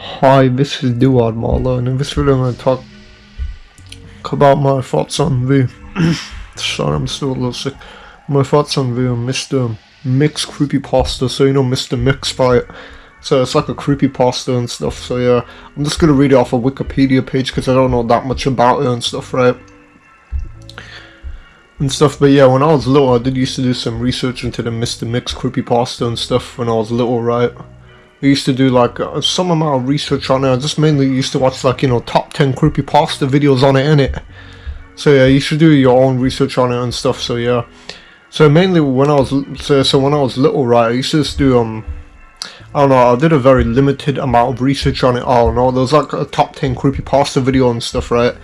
Hi, this is Duard Marlow, and in this video I'm going to talk about my thoughts on the sorry, I'm still a little sick. My thoughts on the Mr. Mix creepypasta. So you know Mr. Mix fight. So it's like a creepypasta and stuff. So yeah, I'm just gonna read it off a Wikipedia page because I don't know that much about it and stuff, right? And stuff. But yeah, when I was little, I did used to do some research into the Mr. Mix creepypasta and stuff when I was little, right? I used to do like some amount of research on it. I just mainly used to watch like, you know, top 10 creepypasta videos on it, innit? So yeah, you should do your own research on it and stuff. So yeah, so mainly when I was when I was little, right, I used to just do I don't know, I did a very limited amount of research on it. I don't know, there was like a top 10 creepypasta video and stuff, right?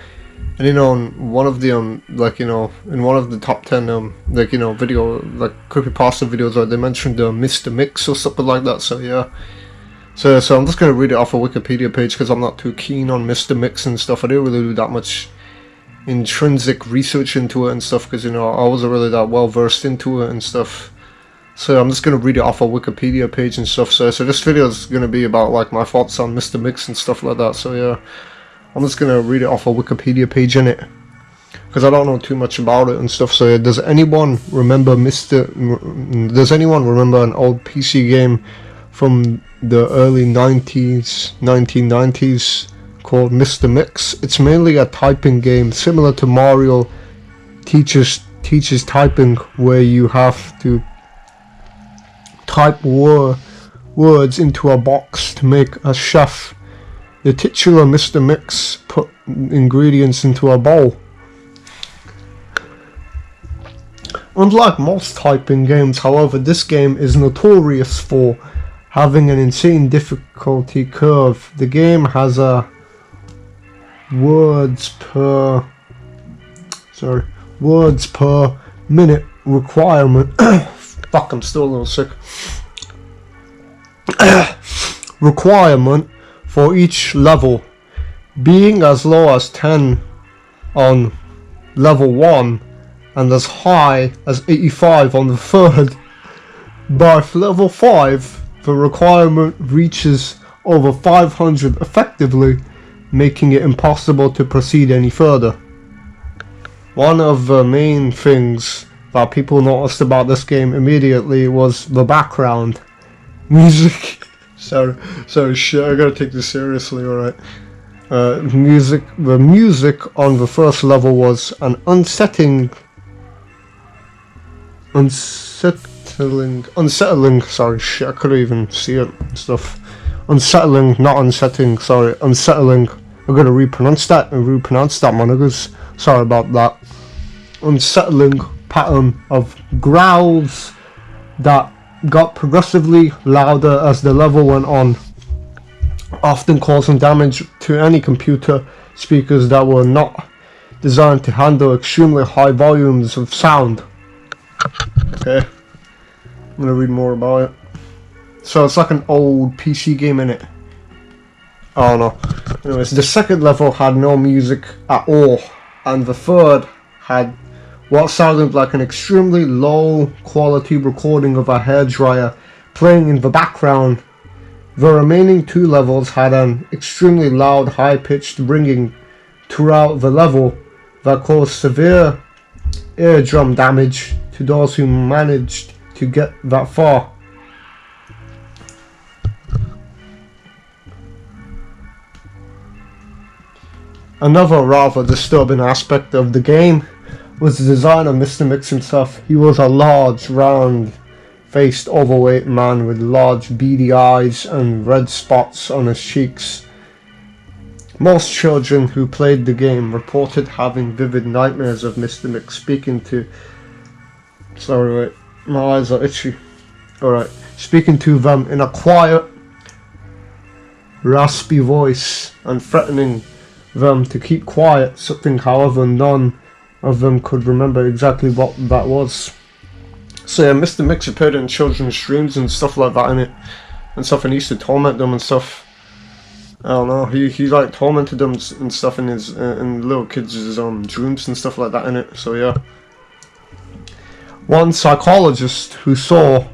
And you know, in one of the like, you know, in one of the top 10 like, you know, video like creepypasta videos, right, they mentioned Mr. Mix or something like that. So yeah. So I'm just going to read it off a Wikipedia page because I'm not too keen on Mr. Mix and stuff. I didn't really do that much intrinsic research into it and stuff because, you know, I wasn't really that well versed into it and stuff. So I'm just going to read it off a Wikipedia page and stuff. So this video is going to be about like my thoughts on Mr. Mix and stuff like that. So yeah, I'm just going to read it off a Wikipedia page in it because I don't know too much about it and stuff. So does anyone remember does anyone remember an old PC game from the early 1990s called Mr. Mix? It's mainly a typing game similar to Mario teaches typing, where you have to type words into a box to make a chef. The titular Mr. Mix put ingredients into a bowl. Unlike most typing games, however, this game is notorious for having an insane difficulty curve. The game has a words per minute requirement. Fuck, I'm still a little sick. Requirement for each level, being as low as 10 on level 1 and as high as 85 on the third. By level 5, the requirement reaches over 500 effectively, making it impossible to proceed any further. One of the main things that people noticed about this game immediately was the background music. sorry, shit, I gotta take this seriously, alright. The music on the first level was an unsettling, sorry, shit, I couldn't even see it and stuff. Unsettling, not unsettling, sorry, unsettling. I'm gonna repronounce that, my niggas. Sorry about that. Unsettling pattern of growls that got progressively louder as the level went on, often causing damage to any computer speakers that were not designed to handle extremely high volumes of sound. Okay, I'm gonna read more about it. So it's like an old PC game, innit? I don't know. Anyways, the second level had no music at all, and the third had what sounded like an extremely low quality recording of a hairdryer playing in the background. The remaining two levels had an extremely loud, high-pitched ringing throughout the level that caused severe eardrum damage to those who managed to get that far. Another rather disturbing aspect of the game was the design of Mr. Mix himself. He was a large, round-faced, overweight man with large, beady eyes and red spots on his cheeks. Most children who played the game reported having vivid nightmares of Mr. Mix speaking to... Sorry, wait, my eyes are itchy. Alright, speaking to them in a quiet, raspy voice and threatening them to keep quiet, something however none of them could remember exactly what that was. So yeah, Mr. Mix appeared in children's dreams and stuff like that in it, and stuff, and he used to torment them and stuff. I don't know, he like tormented them and stuff in his in little kids' dreams and stuff like that in it. So yeah, one psychologist who saw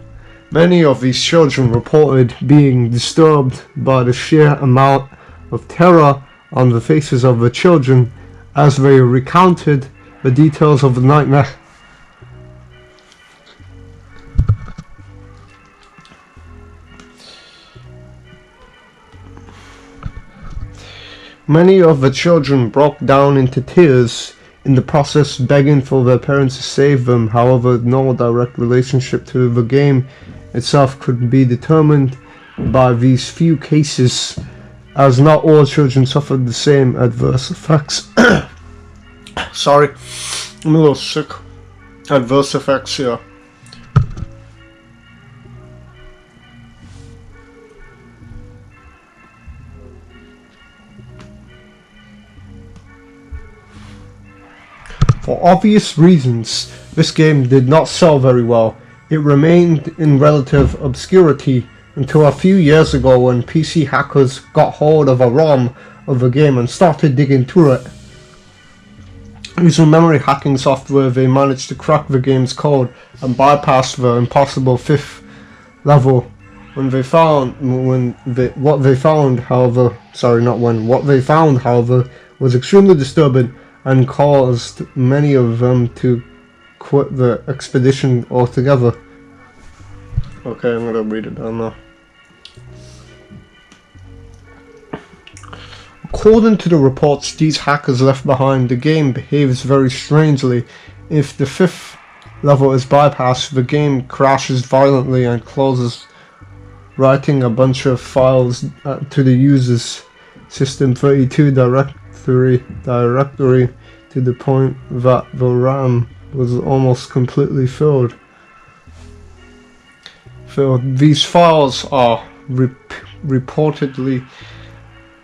Many of these children reported being disturbed by the sheer amount of terror on the faces of the children as they recounted the details of the nightmare. Many of the children broke down into tears, in the process begging for their parents to save them. However, no direct relationship to the game itself could be determined by these few cases, as not all children suffered the same adverse effects. Sorry, I'm a little sick. Adverse effects here. For obvious reasons, this game did not sell very well. It remained in relative obscurity until a few years ago when PC hackers got hold of a ROM of the game and started digging through it. Using memory hacking software, they managed to crack the game's code and bypass the impossible 5th level. What they found, however, was extremely disturbing and caused many of them to quit the expedition altogether. Okay, I'm gonna read it down now. According to the reports these hackers left behind, the game behaves very strangely. If the 5th level is bypassed, the game crashes violently and closes, writing a bunch of files to the user's System32 directory to the point that the RAM was almost completely filled. These files are reportedly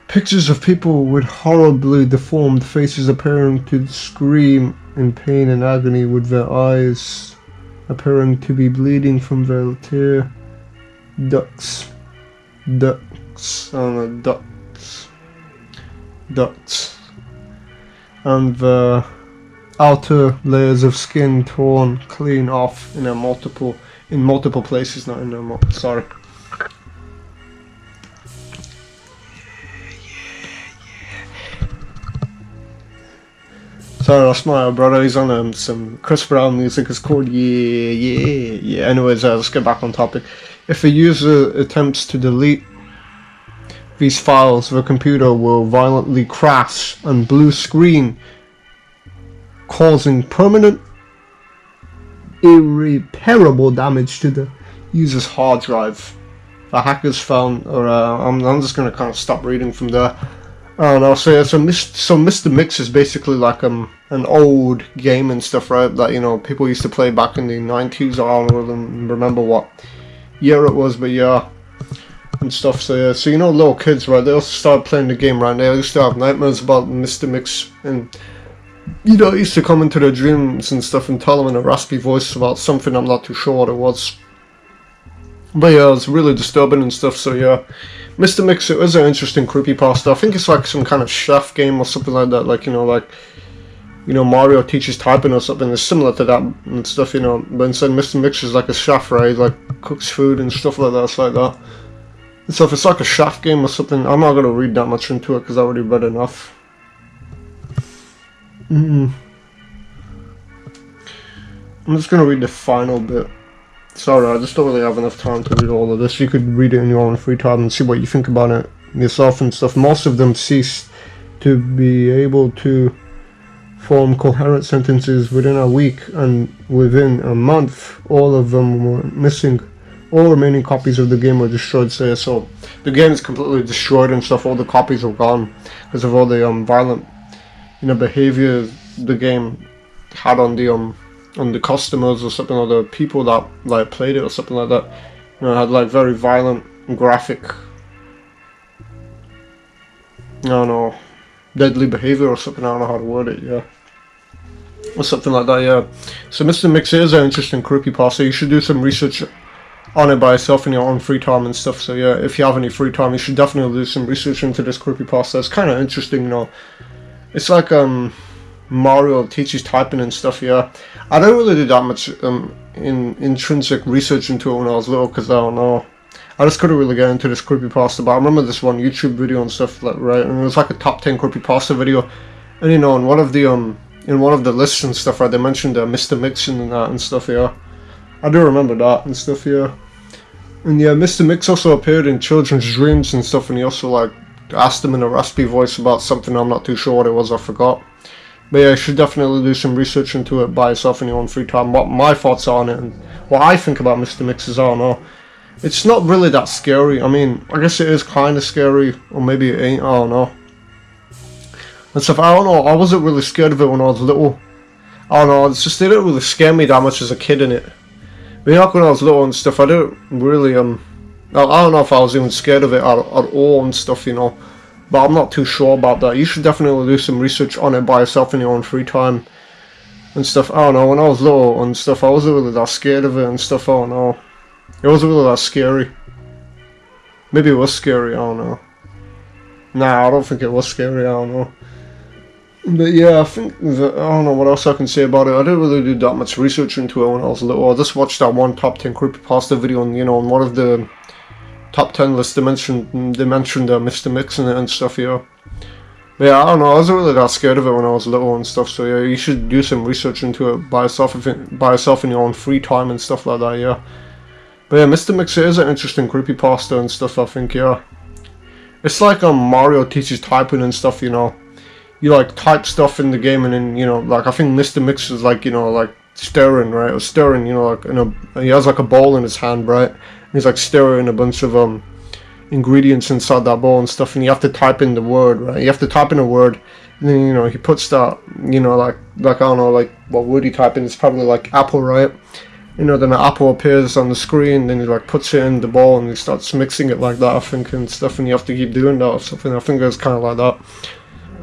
pictures of people with horribly deformed faces appearing to scream in pain and agony, with their eyes appearing to be bleeding from their tear ducts, and the outer layers of skin torn clean off in multiple places, not in a sorry. Sorry, that's my brother. He's on some Chris Brown music. It's called Yeah. Anyways, let's get back on topic. If a user attempts to delete these files, the computer will violently crash and blue screen, causing permanent, irreparable damage to the user's hard drive. The hackers found, I'm just gonna kind of stop reading from there. And I'll say so Mr. Mix is basically like an old game and stuff, right? That people used to play back in the 90s. I don't remember what year it was, but yeah, and stuff. So yeah, so little kids, right? They also started playing the game, right? They used to have nightmares about Mr. Mix, and he used to come into their dreams and stuff and tell them in a raspy voice about something. I'm not too sure what it was, but yeah, it's really disturbing and stuff. So yeah, Mr. Mix, it was an interesting creepypasta. I think it's like some kind of chef game or something like that. Mario teaches typing or something. It's similar to that and stuff, But instead, Mr. Mix is like a chef, right? He like cooks food and stuff like that. It's like that. And so if it's like a chef game or something, I'm not gonna read that much into it because I already read enough. I'm just gonna read the final bit. Sorry, I just don't really have enough time to read all of this. You could read it in your own free time and see what you think about it yourself and stuff. Most of them ceased to be able to form coherent sentences within a week, and within a month, all of them were missing. All remaining copies of the game were destroyed. So the game is completely destroyed and stuff. All the copies are gone because of all the violent, behavior the game had on the customers or something, or the people that played it or something like that. It had like very violent, graphic, I don't know, deadly behavior or something. I don't know how to word it. Yeah, or something like that. Yeah. So Mr. Mix is an interesting creepypasta. You should do some research on it by yourself in your own free time and stuff. So yeah, if you have any free time, you should definitely do some research into this creepypasta. It's kind of interesting, It's like Mario teaches typing and stuff. Yeah, I don't really do that much in intrinsic research into it when I was little, because I don't know. I just couldn't really get into this creepypasta, but I remember this one YouTube video and stuff, like, right, and it was like a top 10 creepypasta video, and you know, in one of the lists and stuff, right, they mentioned Mr. Mixon and that and stuff. Yeah, I do remember that and stuff. Yeah, and yeah, Mr. Mix also appeared in children's dreams and stuff, and he also like asked them in a raspy voice about something. I'm not too sure what it was, I forgot. But yeah, you should definitely do some research into it by yourself in your own free time. What my thoughts are on it and what I think about Mr. Mix is, I don't know. It's not really that scary. I mean, I guess it is kind of scary, or maybe it ain't, I don't know. And stuff, I don't know, I wasn't really scared of it when I was little. I don't know, it's just, it didn't really scare me that much as a kid in it. But like when I was little and stuff, I didn't really, I don't know if I was even scared of it at all and stuff, you know. But I'm not too sure about that. You should definitely do some research on it by yourself in your own free time and stuff. I don't know, when I was little and stuff, I wasn't really that scared of it and stuff, I don't know. It wasn't really that scary. Maybe it was scary, I don't know. Nah, I don't think it was scary, I don't know. But yeah, I think that, I don't know what else I can say about it. I didn't really do that much research into it when I was little. I just watched that one top 10 creepypasta video, and you know, in one of the top 10 lists they mentioned Mr. Mix in it and stuff, yeah. But yeah, I don't know, I wasn't really that scared of it when I was little and stuff, so yeah, you should do some research into it by yourself in your own free time and stuff like that, yeah. But yeah, Mr. Mix is an interesting creepypasta and stuff, I think, yeah. It's like Mario teaches typing and stuff, you know. You like type stuff in the game, and then, you know, like I think Mr. Mix is like, you know, like stirring, right? Or stirring, you know, like he has like a bowl in his hand, right? And he's like stirring a bunch of ingredients inside that bowl and stuff, and you have to type in the word, right? You have to type in a word, and then, you know, he puts that, you know, like I don't know, like what word he type in, it's probably like apple, right? You know, then the apple appears on the screen, then he like puts it in the bowl and he starts mixing it like that, I think, and stuff, and you have to keep doing that or something. I think it's kind of like that.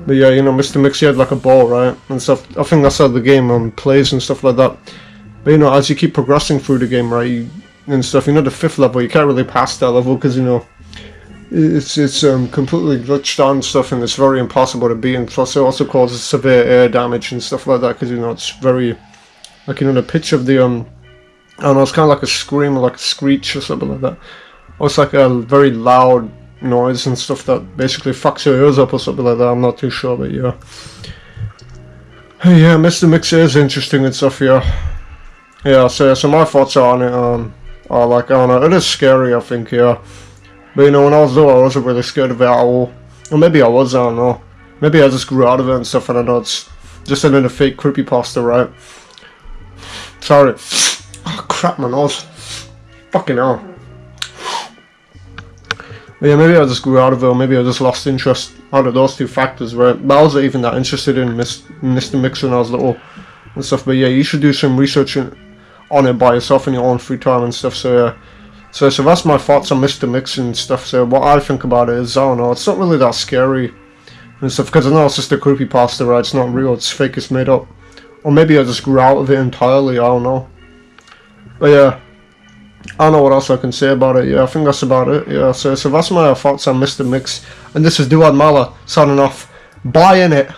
But yeah, you know, Mr. Mix, he had like a ball, right, and stuff. I think that's how the game plays and stuff like that. But you know, as you keep progressing through the game, right, and stuff, you know, the 5th level, you can't really pass that level because, you know, it's completely glitched on and stuff, and it's very impossible to beat, and plus it also causes severe air damage and stuff like that, because, you know, it's very, like, you know, the pitch of the, I don't know, it's kind of like a scream or like a screech or something like that. Or it's like a very loud noise and stuff that basically fucks your ears up or something like that. I'm not too sure, but yeah. Yeah, Mr. Mix is interesting and stuff, yeah. Yeah, so my thoughts on it are like, I don't know, it is scary, I think, yeah. But you know, when I was little, I wasn't really scared of it at all. Or maybe I was, I don't know. Maybe I just grew out of it and stuff, and I know it's just another fake creepypasta, right? Sorry. Oh, crap, my nose. Fucking hell. But yeah, maybe I just grew out of it, or maybe I just lost interest out of those two factors, right? But I wasn't even that interested in Mr. Mix when I was little and stuff. But yeah, you should do some research on it by yourself in your own free time and stuff. So yeah, so that's my thoughts on Mr. Mix and stuff. So what I think about it is, I don't know, it's not really that scary and stuff, because I know it's just a creepypasta, right? It's not real, it's fake, it's made up. Or maybe I just grew out of it entirely, I don't know. But yeah, I don't know what else I can say about it. Yeah, I think that's about it. Yeah, so that's my thoughts on Mr. Mix. And this is Duad Mala signing off. Bye in it.